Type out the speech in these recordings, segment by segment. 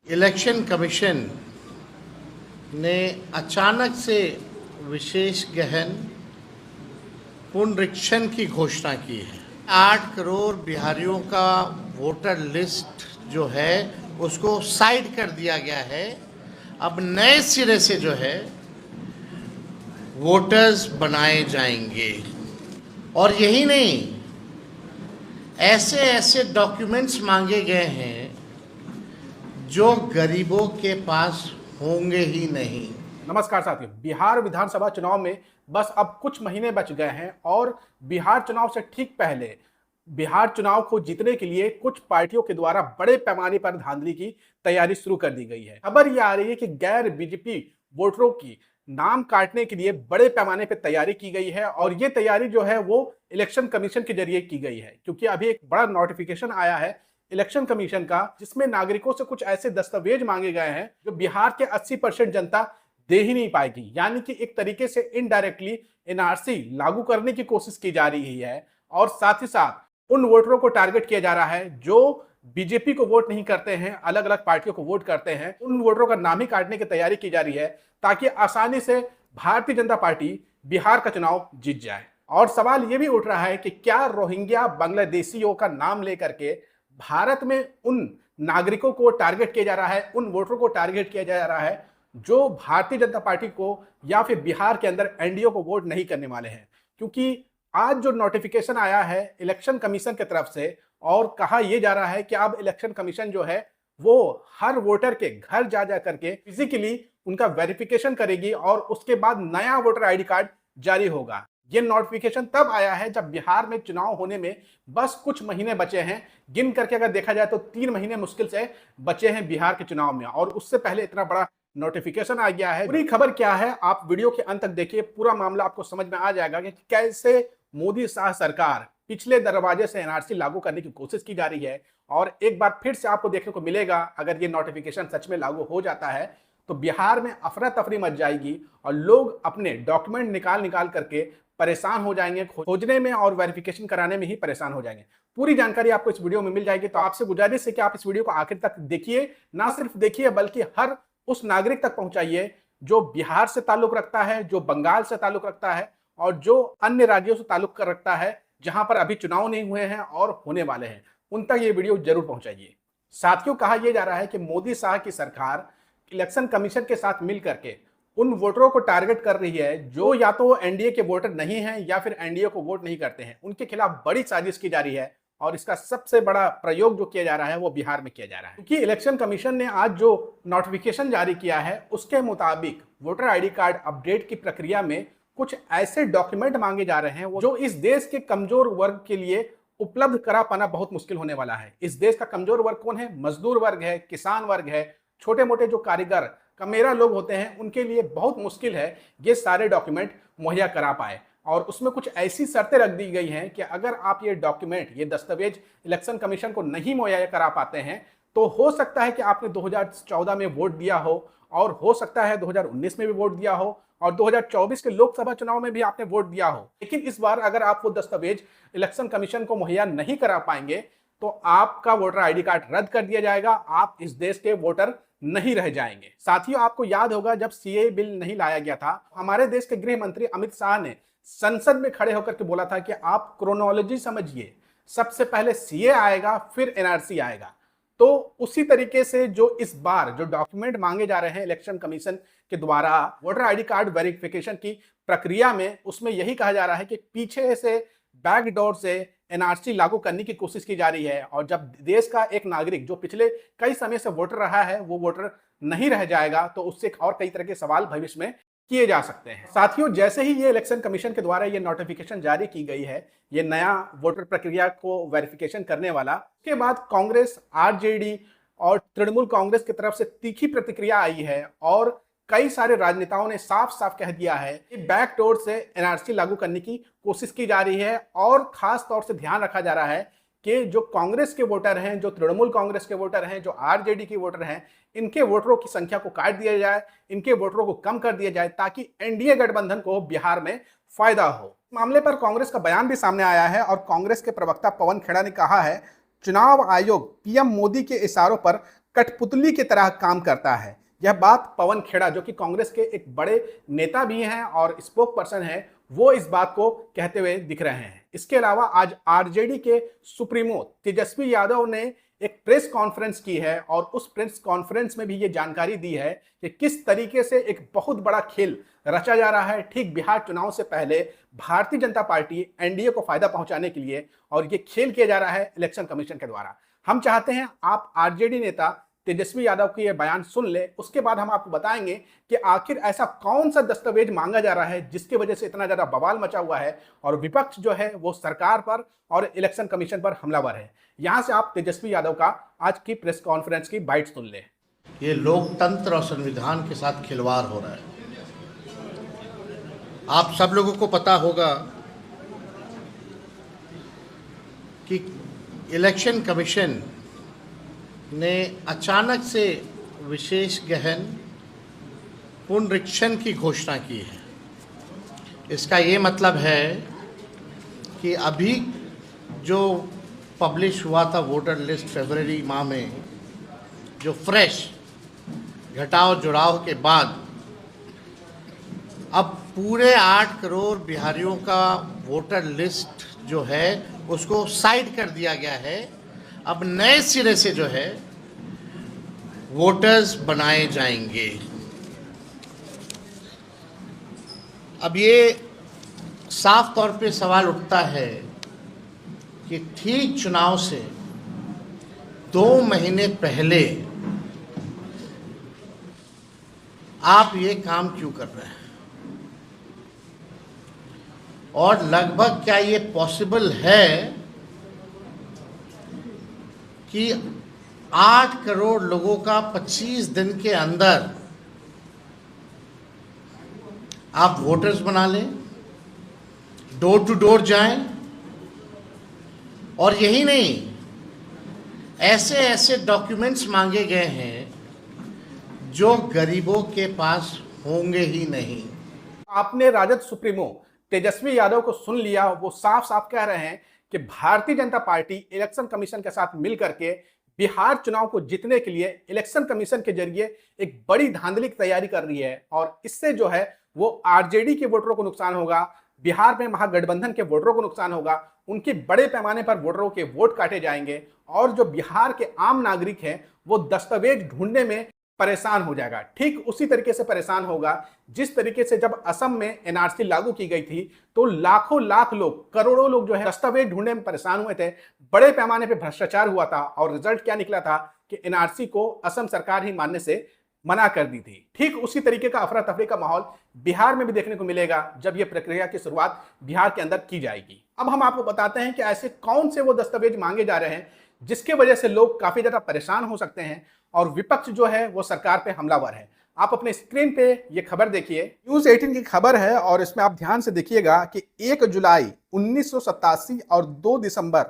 Election commission ने अचानक से विशेष गहन पुनरीक्षण की घोषणा की है। 8 करोड़ बिहारियों का वोटर लिस्ट जो है उसको साइड कर दिया गया है। अब नए सिरे से जो है वोटर्स बनाए जाएंगे और यही नहीं, ऐसे ऐसे डॉक्यूमेंट्स मांगे गए हैं जो गरीबों के पास होंगे ही नहीं। नमस्कार साथियों, बिहार विधानसभा चुनाव में बस अब कुछ महीने बच गए हैं और बिहार चुनाव से ठीक पहले बिहार चुनाव को जीतने के लिए कुछ पार्टियों के द्वारा बड़े पैमाने पर धांधली की तैयारी शुरू कर दी गई है। खबर यह आ रही है कि गैर बीजेपी वोटरों की नाम काटने के लिए बड़े पैमाने पर तैयारी की गई है और ये तैयारी जो है वो इलेक्शन कमीशन के जरिए की गई है, क्योंकि अभी एक बड़ा नोटिफिकेशन आया है इलेक्शन कमीशन का, जिसमें नागरिकों से कुछ ऐसे दस्तावेज मांगे गए हैं जो बिहार के 80% जनता दे ही नहीं पाएगी। यानी कि एक तरीके से इनडायरेक्टली एनआरसी लागू करने की कोशिश की जा रही है और साथ ही साथ उन वोटरों को टारगेट किया जा रहा है जो बीजेपी को वोट नहीं करते हैं, अलग अलग पार्टियों को वोट करते हैं। उन वोटरों का नाम ही काटने की तैयारी की जा रही है ताकि आसानी से भारतीय जनता पार्टी बिहार का चुनाव जीत जाए। और सवाल यह भी उठ रहा है कि क्या रोहिंग्या बांग्लादेशियों का नाम लेकर के भारत में उन नागरिकों को टारगेट किया जा रहा है, उन वोटरों को टारगेट किया जा रहा है जो भारतीय जनता पार्टी को या फिर बिहार के अंदर एनडीए को वोट नहीं करने वाले हैं। क्योंकि आज जो नोटिफिकेशन आया है इलेक्शन कमीशन की तरफ से और कहा यह जा रहा है कि अब इलेक्शन कमीशन जो है वो हर वोटर के घर जा जा करके फिजिकली उनका वेरिफिकेशन करेगी और उसके बाद नया वोटर आईडी कार्ड जारी होगा। ये नोटिफिकेशन तब आया है जब बिहार में चुनाव होने में बस कुछ महीने बचे हैं। गिन करके अगर देखा जाए तो 3 महीने मुश्किल से बचे हैं बिहार के चुनाव में और उससे पहले इतना बड़ा नोटिफिकेशन आ गया है। पूरी खबर क्या है आप वीडियो के अंत तक देखिए, पूरा मामला आपको समझ में आ जाएगा कि कैसे मोदी शाह सरकार पिछले दरवाजे से एनआरसी लागू करने की कोशिश की जा रही है। और एक बार फिर से आपको देखने को मिलेगा, अगर ये नोटिफिकेशन सच में लागू हो जाता है तो बिहार में अफरा तफरी मच जाएगी और लोग अपने डॉक्यूमेंट निकाल निकाल करके परेशान हो जाएंगे, खोजने में और वेरिफिकेशन कराने में ही परेशान हो जाएंगे। पूरी जानकारी आपको इस वीडियो में मिल जाएगी, तो आपसे गुजारिश है कि आप इस वीडियो को आखिर तक देखिए। ना सिर्फ देखिए बल्कि हर उस नागरिक तक पहुंचाइए जो बिहार से ताल्लुक रखता है, जो बंगाल से ताल्लुक रखता है और जो अन्य राज्यों से ताल्लुक रखता है जहां पर अभी चुनाव नहीं हुए हैं और होने वाले हैं, उन तक ये वीडियो जरूर पहुंचाइए। साथियों, कहा यह जा रहा है कि मोदी शाह की सरकार इलेक्शन कमीशन के साथ मिल करके उन वोटरों को टारगेट कर रही है जो या तो एनडीए के वोटर नहीं हैं या फिर एनडीए को वोट नहीं करते हैं। उनके खिलाफ बड़ी साजिश की जा रही है और इसका सबसे बड़ा प्रयोग जो किया जा रहा है वो बिहार में किया जा रहा है। क्योंकि इलेक्शन कमीशन ने आज जो नोटिफिकेशन जारी किया है उसके मुताबिक वोटर आईडी कार्ड अपडेट की प्रक्रिया में कुछ ऐसे डॉक्यूमेंट मांगे जा रहे हैं जो इस देश के कमजोर वर्ग के लिए उपलब्ध करा पाना बहुत मुश्किल होने वाला है। इस देश का कमजोर वर्ग कौन है? मजदूर वर्ग है, किसान वर्ग है, छोटे मोटे जो कारीगर कमेरा लोग होते हैं, उनके लिए बहुत मुश्किल है ये सारे डॉक्यूमेंट मुहैया करा पाए। और उसमें कुछ ऐसी शर्तें रख दी गई हैं कि अगर आप ये डॉक्यूमेंट, ये दस्तावेज इलेक्शन कमीशन को नहीं मुहैया करा पाते हैं तो हो सकता है कि आपने 2014 में वोट दिया हो और हो सकता है 2019 में भी वोट दिया हो और 2024 के लोकसभा चुनाव में भी आपने वोट दिया हो, लेकिन इस बार अगर आप वो दस्तावेज इलेक्शन कमीशन को मुहैया नहीं करा पाएंगे तो आपका वोटर आईडी कार्ड रद्द कर दिया जाएगा, आप इस देश के वोटर नहीं रह जाएंगे। साथियों, आपको याद होगा जब सीए बिल नहीं लाया गया था, हमारे देश के गृह मंत्री अमित शाह ने संसद में खड़े होकर के बोला था कि आप क्रोनोलॉजी समझिए, सबसे पहले सीए आएगा फिर एनआरसी आएगा। तो उसी तरीके से जो इस बार जो डॉक्यूमेंट मांगे जा रहे हैं इलेक्शन कमीशन के द्वारा वोटर आईडी कार्ड वेरिफिकेशन की प्रक्रिया में, उसमें यही कहा जा रहा है कि पीछे से बैकडोर से एनआरसी लागू करने की कोशिश की जा रही है और जब देश का एक नागरिक जो पिछले कई समय से वोटर रहा है वो वोटर नहीं रह जाएगा तो उससे और कई तरह के सवाल भविष्य में किए जा सकते हैं। साथियों, जैसे ही ये इलेक्शन कमीशन के द्वारा ये नोटिफिकेशन जारी की गई है, ये नया वोटर प्रक्रिया को वेरिफिकेशन करने वाला, उसके बाद कांग्रेस, आरजेडी और तृणमूल कांग्रेस की तरफ से तीखी प्रतिक्रिया आई है और कई सारे राजनेताओं ने साफ साफ कह दिया है कि बैकडोर से एनआरसी लागू करने की कोशिश की जा रही है और खास तौर से ध्यान रखा जा रहा है कि जो कांग्रेस के वोटर हैं, जो तृणमूल कांग्रेस के वोटर हैं, जो आरजेडी के वोटर हैं, इनके वोटरों की संख्या को काट दिया जाए, इनके वोटरों को कम कर दिया जाए ताकि एनडीए गठबंधन को बिहार में फायदा हो। मामले पर कांग्रेस का बयान भी सामने आया है और कांग्रेस के प्रवक्ता पवन खेड़ा ने कहा है, चुनाव आयोग पीएम मोदी के इशारों पर कठपुतली की तरह काम करता है। यह बात पवन खेड़ा, जो कि कांग्रेस के एक बड़े नेता भी हैं और स्पोक पर्सन है, वो इस बात को कहते हुए दिख रहे हैं। इसके अलावा आज आरजेडी के सुप्रीमो तेजस्वी यादव ने एक प्रेस कॉन्फ्रेंस की है और उस प्रेस कॉन्फ्रेंस में भी ये जानकारी दी है कि किस तरीके से एक बहुत बड़ा खेल रचा जा रहा है ठीक बिहार चुनाव से पहले भारतीय जनता पार्टी एनडीए को फायदा पहुंचाने के लिए, और ये खेल किया जा रहा है इलेक्शन कमीशन के द्वारा। हम चाहते हैं आप आरजेडी नेता तेजस्वी यादव की यह बयान सुन ले, उसके बाद हम आपको बताएंगे कि आखिर ऐसा कौन सा दस्तावेज मांगा जा रहा है जिसकी वजह से इतना ज्यादा बवाल मचा हुआ है और विपक्ष जो है वो सरकार पर और इलेक्शन कमीशन पर हमलावर है। यहां से आप तेजस्वी यादव का आज की प्रेस कॉन्फ्रेंस की बाइट सुन ले। ये लोकतंत्र और संविधान के साथ खिलवाड़ हो रहा है। आप सब लोगों को पता होगा कि इलेक्शन कमीशन ने अचानक से विशेष गहन पुनरीक्षण की घोषणा की है। इसका ये मतलब है कि अभी जो पब्लिश हुआ था वोटर लिस्ट फरवरी माह में, जो फ्रेश घटाव जुड़ाव के बाद अब पूरे 8 करोड़ बिहारियों का वोटर लिस्ट जो है उसको साइड कर दिया गया है। अब नए सिरे से जो है वोटर्स बनाए जाएंगे। अब ये साफ तौर पे सवाल उठता है कि ठीक चुनाव से 2 महीने पहले आप ये काम क्यों कर रहे हैं, और लगभग क्या ये पॉसिबल है कि 8 करोड़ लोगों का 25 दिन के अंदर आप वोटर्स बना लें, डोर टू डोर जाएं, और यही नहीं, ऐसे ऐसे डॉक्यूमेंट्स मांगे गए हैं जो गरीबों के पास होंगे ही नहीं। आपने राजद सुप्रीमो तेजस्वी यादव को सुन लिया। वो साफ साफ कह रहे हैं कि Bharatiya Janata party election commission के साथ मिलकर के बिहार चुनाव को जीतने के लिए इलेक्शन कमीशन के जरिए एक बड़ी धांधली की तैयारी कर रही है, और इससे जो है वो आरजेडी के वोटरों को नुकसान होगा, बिहार में महागठबंधन के वोटरों को नुकसान होगा, उनके बड़े पैमाने पर वोटरों के वोट काटे जाएंगे, और जो बिहार के आम नागरिक हैं वो दस्तावेज ढूंढने में परेशान हो जाएगा। ठीक उसी तरीके से परेशान होगा जिस तरीके से जब असम में एनआरसी लागू की गई थी तो लाखों लाख लोग, करोड़ों लोग जो है दस्तावेज ढूंढने में परेशान हुए थे, बड़े पैमाने पे भ्रष्टाचार हुआ था, और रिजल्ट क्या निकला था कि एनआरसी को असम सरकार ही मानने से मना कर दी थी। ठीक उसी तरीके का अफरा तफरी का माहौल बिहार में भी देखने को मिलेगा जब यह प्रक्रिया की शुरुआत बिहार के अंदर की जाएगी। अब हम आपको बताते हैं कि ऐसे कौन से वो दस्तावेज मांगे जा रहे हैं जिसके वजह से लोग काफी ज्यादा परेशान हो सकते हैं और विपक्ष जो है वो सरकार पे हमलावर है। आप अपने स्क्रीन पे ये खबर देखिए, न्यूज 18 की खबर है, और इसमें आप ध्यान से देखिएगा कि 1 जुलाई 1987 और 2 दिसंबर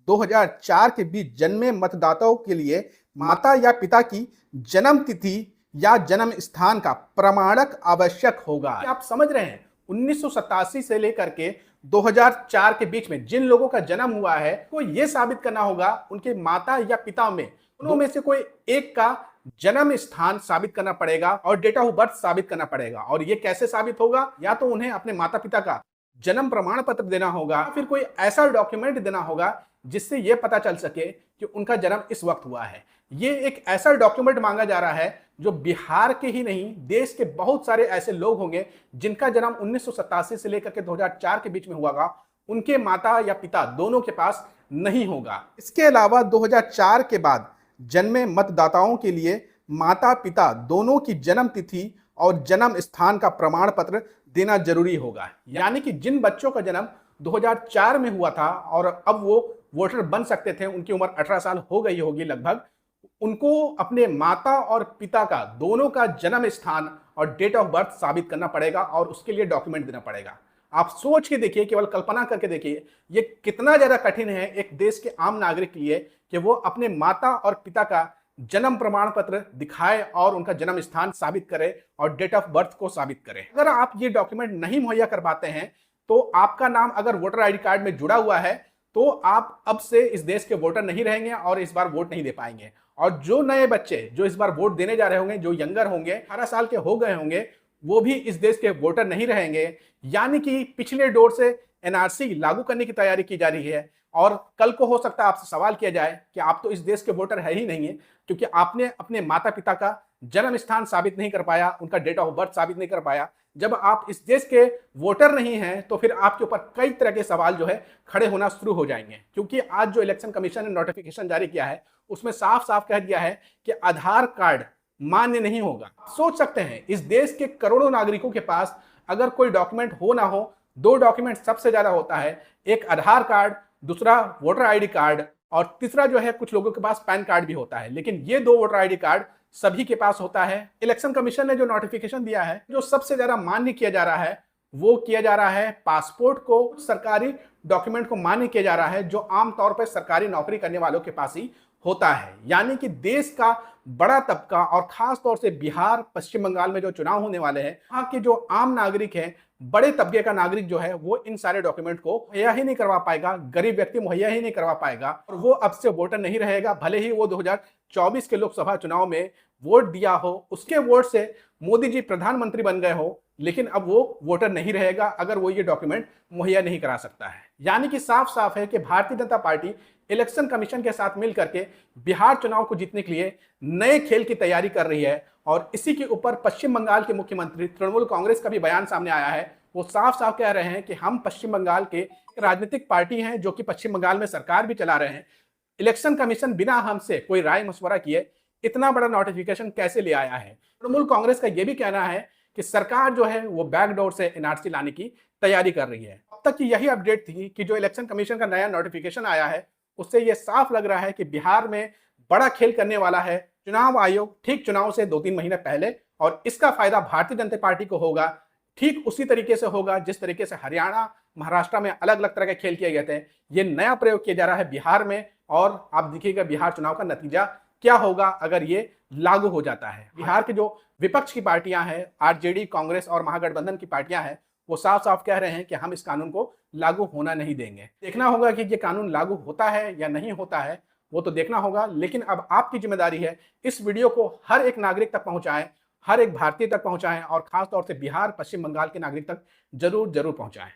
2004 के बीच जन्मे मतदाताओं के लिए माता या पिता की जन्म तिथि या जन्म स्थान का प्रमाणक आवश्यक होगा। आप समझ रहे हैं, 1987 से लेकर के 2004 के बीच में जिन लोगों का जन्म हुआ है को यह साबित करना होगा उनके माता या पिता में दोनों में से कोई एक का जन्म स्थान साबित करना पड़ेगा और डेट ऑफ बर्थ साबित करना पड़ेगा। और ये कैसे साबित होगा? या तो उन्हें अपने माता पिता का जन्म प्रमाण पत्र देना होगा, फिर कोई ऐसा डॉक्यूमेंट देना होगा जिससे यह पता चल सके कि उनका जन्म इस वक्त हुआ है। ये एक ऐसा डॉक्यूमेंट मांगा जा रहा है जो बिहार के ही नहीं, देश के बहुत सारे ऐसे लोग होंगे जिनका जन्म 1987 से लेकर के 2004 के बीच में हुआ था, उनके माता या पिता दोनों के पास नहीं होगा। इसके अलावा 2004 के बाद जन्मे मतदाताओं के लिए माता पिता दोनों की जन्म तिथि और जन्म स्थान का प्रमाण पत्र देना जरूरी होगा। यानी कि जिन बच्चों का जन्म 2004 में हुआ था और अब वो वोटर बन सकते थे, उनकी उम्र 18 साल हो गई होगी लगभग, उनको अपने माता और पिता का दोनों का जन्म स्थान और डेट ऑफ बर्थ साबित करना पड़ेगा और उसके लिए डॉक्यूमेंट देना पड़ेगा। आप सोच के देखिए, केवल कल्पना करके देखिए, ये कितना ज्यादा कठिन है एक देश के आम नागरिक के लिए कि वो अपने माता और पिता का जन्म प्रमाण पत्र दिखाए और उनका जन्म स्थान साबित करे और डेट ऑफ बर्थ को साबित करे। अगर आप ये डॉक्यूमेंट नहीं मुहैया कर पाते हैं तो आपका नाम अगर वोटर आईडी कार्ड में जुड़ा हुआ है तो आप अब से इस देश के वोटर नहीं रहेंगे और इस बार वोट नहीं दे पाएंगे। और जो नए बच्चे जो इस बार वोट देने जा रहे होंगे, जो यंगर होंगे, 18 साल के हो गए होंगे, वो भी इस देश के वोटर नहीं रहेंगे। यानी कि पिछले दौर से एनआरसी लागू करने की तैयारी की जा रही है और कल को हो सकता है आपसे सवाल किया जाए कि आप तो इस देश के वोटर है ही नहीं है, क्योंकि आपने अपने माता पिता का जन्म स्थान साबित नहीं कर पाया, उनका डेट ऑफ बर्थ साबित नहीं कर पाया। जब आप इस देश के वोटर नहीं हैं तो फिर आपके ऊपर कई तरह के सवाल जो है खड़े होना शुरू हो जाएंगे, क्योंकि आज जो इलेक्शन कमीशन ने नोटिफिकेशन जारी किया है उसमें साफ साफ कह दिया है कि आधार कार्ड मान्य नहीं होगा। सोच सकते हैं इस देश के करोड़ों नागरिकों के पास अगर कोई डॉक्यूमेंट हो ना हो, दो डॉक्यूमेंट सबसे ज्यादा होता है, एक आधार कार्ड, दूसरा वोटर आईडी कार्ड और तीसरा जो है कुछ लोगों के पास पैन कार्ड भी होता है, लेकिन ये दो वोटर आईडी कार्ड सभी के पास होता है। इलेक्शन कमीशन ने जो नोटिफिकेशन दिया है, जो सबसे ज्यादा मान्य किया जा रहा है वो किया जा रहा है पासपोर्ट को, सरकारी डॉक्यूमेंट को मान्य किया जा रहा है जो आमतौर पर सरकारी नौकरी करने वालों के पास ही होता है। यानी कि देश का बड़ा तबका और खास तौर से बिहार, पश्चिम बंगाल में जो चुनाव होने वाले हैं, वहां के जो आम नागरिक हैं, बड़े तबके का नागरिक जो है वो इन सारे डॉक्यूमेंट को मुहैया ही नहीं करवा पाएगा, गरीब व्यक्ति मुहैया ही नहीं करवा पाएगा और वो अब से वोटर नहीं रहेगा। भले ही वो 2024 के लोकसभा चुनाव में वोट दिया हो, उसके वोट से मोदी जी प्रधानमंत्री बन गए हो, लेकिन अब वो वोटर नहीं रहेगा अगर वो ये डॉक्यूमेंट मुहैया नहीं करा सकता है। यानी कि साफ साफ है कि Bharatiya Janata party election commission के साथ मिल करके बिहार चुनाव को जीतने के लिए नए खेल की तैयारी कर रही है और इसी के ऊपर पश्चिम बंगाल के मुख्यमंत्री तृणमूल कांग्रेस का भी बयान सामने आया है। वो साफ साफ कह रहे हैं कि हम पश्चिम बंगाल के राजनीतिक पार्टी हैं जो कि पश्चिम बंगाल में सरकार भी चला रहे हैं। इलेक्शन कमीशन बिना हमसे कोई राय मशवरा किए इतना बड़ा नोटिफिकेशन कैसे ले आया है। तृणमूल कांग्रेस का यह भी कहना है कि सरकार जो है वो बैकडोर से एनआरसी लाने की तैयारी कर रही है। अब तक की यही अपडेट थी कि जो इलेक्शन कमीशन का नया नोटिफिकेशन आया है उससे यह साफ लग रहा है कि बिहार में बड़ा खेल करने वाला है चुनाव आयोग, ठीक चुनाव से 2-3 महीने पहले, और इसका फायदा भारतीय जनता पार्टी को होगा। ठीक उसी तरीके से होगा जिस तरीके से हरियाणा, महाराष्ट्र में अलग अलग तरह के खेल किए गए थे, ये नया प्रयोग किया जा रहा है बिहार में और आप देखिएगा बिहार चुनाव का नतीजा क्या होगा अगर ये लागू हो जाता है। बिहार के जो विपक्ष की पार्टियां हैं, आरजेडी, कांग्रेस और महागठबंधन की पार्टियां हैं, वो साफ साफ कह रहे हैं कि हम इस कानून को लागू होना नहीं देंगे। देखना होगा कि ये कानून लागू होता है या नहीं होता है, वो तो देखना होगा। लेकिन अब आपकी जिम्मेदारी है इस वीडियो को हर एक नागरिक तक पहुंचाएं, हर एक भारतीय तक पहुंचाएं और खासतौर से बिहार, पश्चिम बंगाल के नागरिक तक जरूर जरूर पहुंचाएं।